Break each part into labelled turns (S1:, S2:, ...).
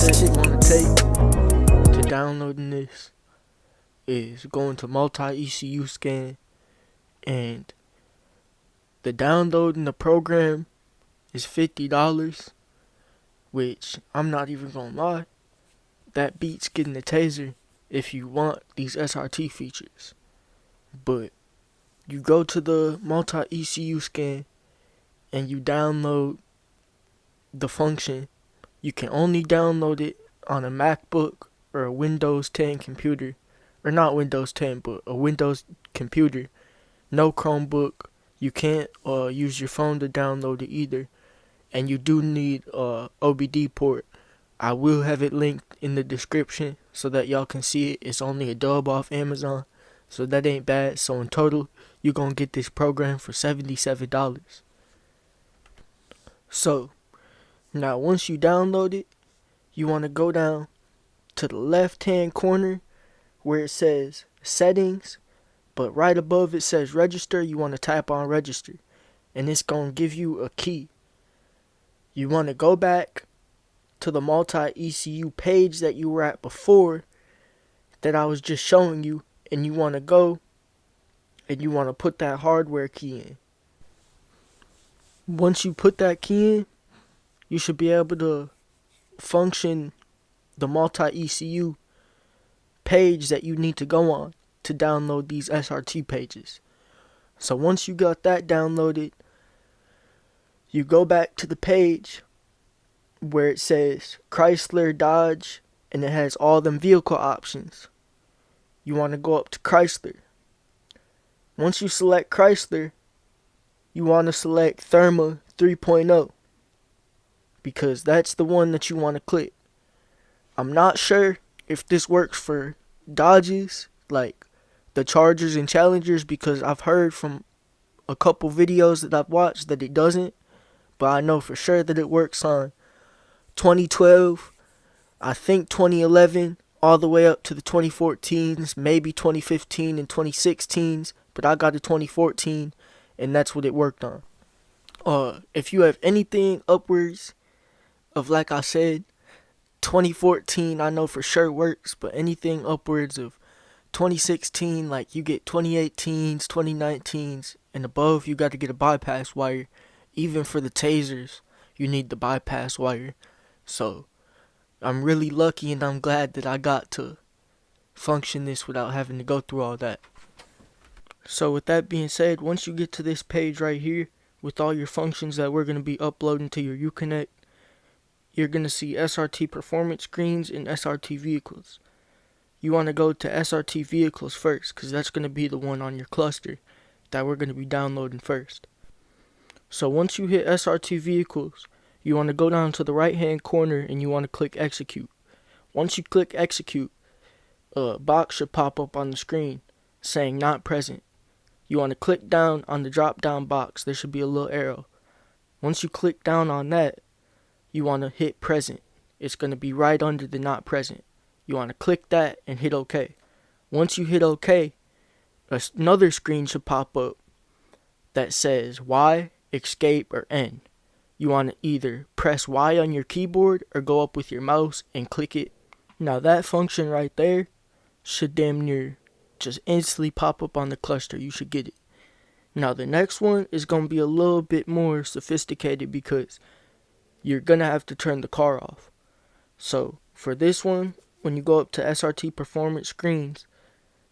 S1: that it's going to take to downloading this is going to multi-ECU scan, and the downloading the program is $50, which I'm not even gonna lie, that beats getting the Tazer if you want these SRT features. But you go to the multi-ECU scan and you download the function. You can only download it on a MacBook or a Windows 10 computer, or not Windows 10, but a Windows computer. No Chromebook. You can't use your phone to download it either, and you do need a OBD port. I will have it linked in the description so that y'all can see it. It's only a dub off Amazon, so that ain't bad. So in total, you're gonna get this program for $77. So now once you download it, you want to go down to the left hand corner where it says settings, but right above it says register. You want to tap on register, and it's gonna give you a key. You want to go back to the multi-ECU page that you were at before, that I was just showing you, and you want to go and you want to put that hardware key in. Once you put that key in, you should be able to function the multi-ECU page that you need to go on to download these SRT pages. So once you got that downloaded, you go back to the page where it says Chrysler, Dodge, and it has all them vehicle options. You want to go up to Chrysler. Once you select Chrysler, you want to select Therma 3.0, because that's the one that you want to click. I'm not sure if this works for Dodges, like the Chargers and Challengers, because I've heard from a couple videos that I've watched that it doesn't, but I know for sure that it works on 2012, I think 2011, all the way up to the 2014s, maybe 2015 and 2016s, but I got a 2014, and that's what it worked on. If you have anything upwards of, like I said, 2014, I know for sure works, but anything upwards of 2016, like you get 2018s, 2019s, and above, you got to get a bypass wire. Even for the Tazers, you need the bypass wire. So I'm really lucky, and I'm glad that I got to function this without having to go through all that. So with that being said, once you get to this page right here with all your functions that we're going to be uploading to your Uconnect, you're going to see SRT Performance Screens and SRT Vehicles. You want to go to SRT Vehicles first, because that's going to be the one on your cluster that we're going to be downloading first. So once you hit SRT Vehicles, you want to go down to the right hand corner and you want to click Execute. Once you click Execute, a box should pop up on the screen saying Not Present. You want to click down on the drop down box. There should be a little arrow. Once you click down on that, you want to hit Present. It's going to be right under the Not Present. You want to click that and hit OK. Once you hit OK, another screen should pop up that says Y, Escape, or N. You want to either press Y on your keyboard or go up with your mouse and click it. Now that function right there should damn near just instantly pop up on the cluster. You should get it. Now the next one is going to be a little bit more sophisticated, because you're going to have to turn the car off. So for this one, when you go up to SRT Performance Screens,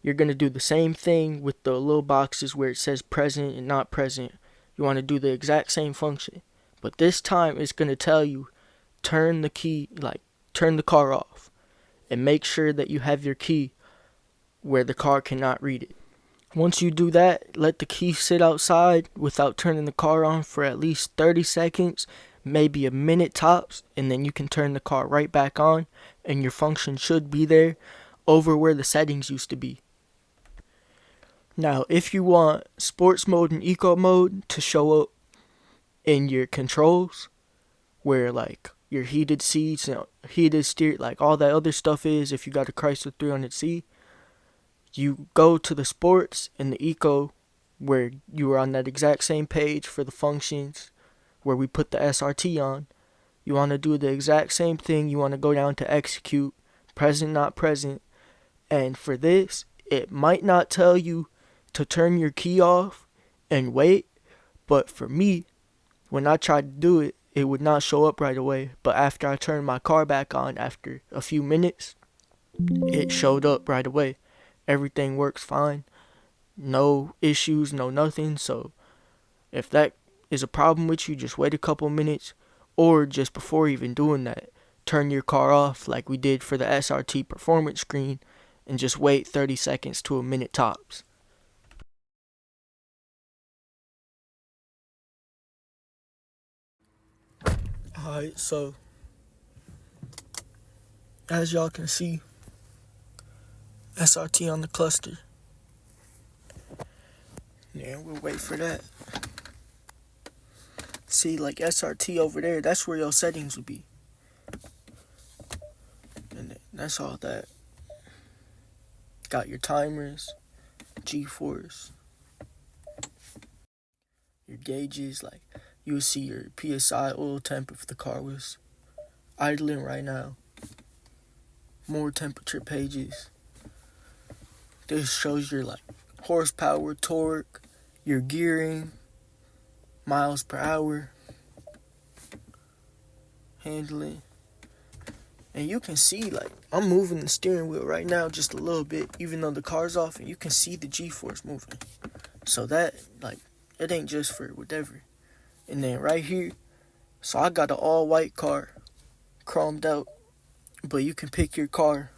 S1: you're going to do the same thing with the little boxes where it says present and not present. You want to do the exact same function, but this time it's going to tell you turn the car off, and make sure that you have your key where the car cannot read it. Once you do that, let the key sit outside without turning the car on for at least 30 seconds, maybe a minute tops, and then you can turn the car right back on, and your function should be there over where the settings used to be. Now, if you want sports mode and eco mode to show up in your controls, where like your heated seats and heated steer, like all that other stuff is, if you got a Chrysler 300C, you go to the sports and the eco, where you are on that exact same page for the functions where we put the SRT on. You want to do the exact same thing. You want to go down to execute, present not present. And for this, it might not tell you to turn your key off and wait. But for me, when I tried to do it, it would not show up right away. But after I turned my car back on after a few minutes, it showed up right away. Everything works fine. No issues, no nothing. So if that is a problem with you, just wait a couple minutes. Or just before even doing that, turn your car off like we did for the SRT Performance screen and just wait 30 seconds to a minute tops. Alright, so as y'all can see, SRT on the cluster. Yeah, we'll wait for that. See, like SRT over there, that's where your settings will be. And that's all that. Got your timers, G-force, your gauges, like you'll see your PSI oil temp if the car was idling right now. More temperature pages. This shows your like horsepower, torque, your gearing, miles per hour, handling. And you can see, like, I'm moving the steering wheel right now just a little bit, even though the car's off, and you can see the G-force moving. So that, like, it ain't just for whatever. And then right here, so I got an all-white car, chromed out, but you can pick your car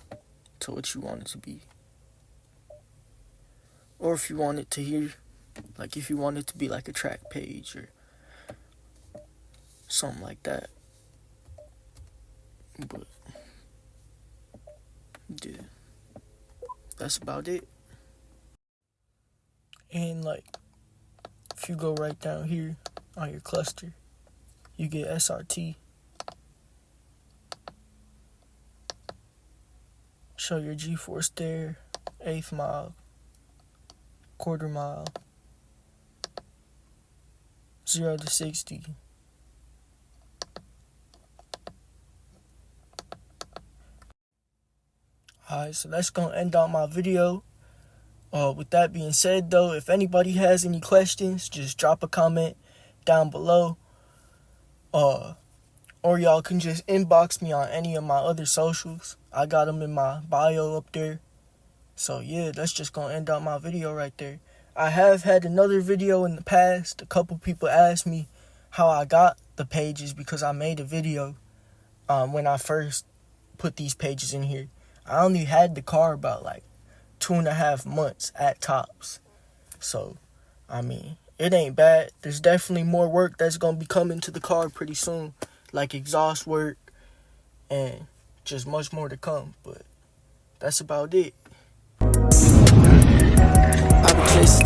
S1: to what you want it to be. Or if you want it to hear, like if you want it to be like a track page or something like that. But yeah, that's about it. And like, if you go right down here on your cluster, you get SRT. Show your G-force there, 1/8 mile, 1/4 mile, 0 to 60. Alright, so that's going to end out my video. With that being said, though, if anybody has any questions, just drop a comment down below. Or y'all can just inbox me on any of my other socials. I got them in my bio up there. So yeah, that's just going to end out my video right there. I have had another video in the past. A couple people asked me how I got the pages because I made a video when I first put these pages in here. I only had the car about like 2.5 months at tops. So, I mean, it ain't bad. There's definitely more work that's going to be coming to the car pretty soon. Like exhaust work and just much more to come. But that's about it. I've been chasing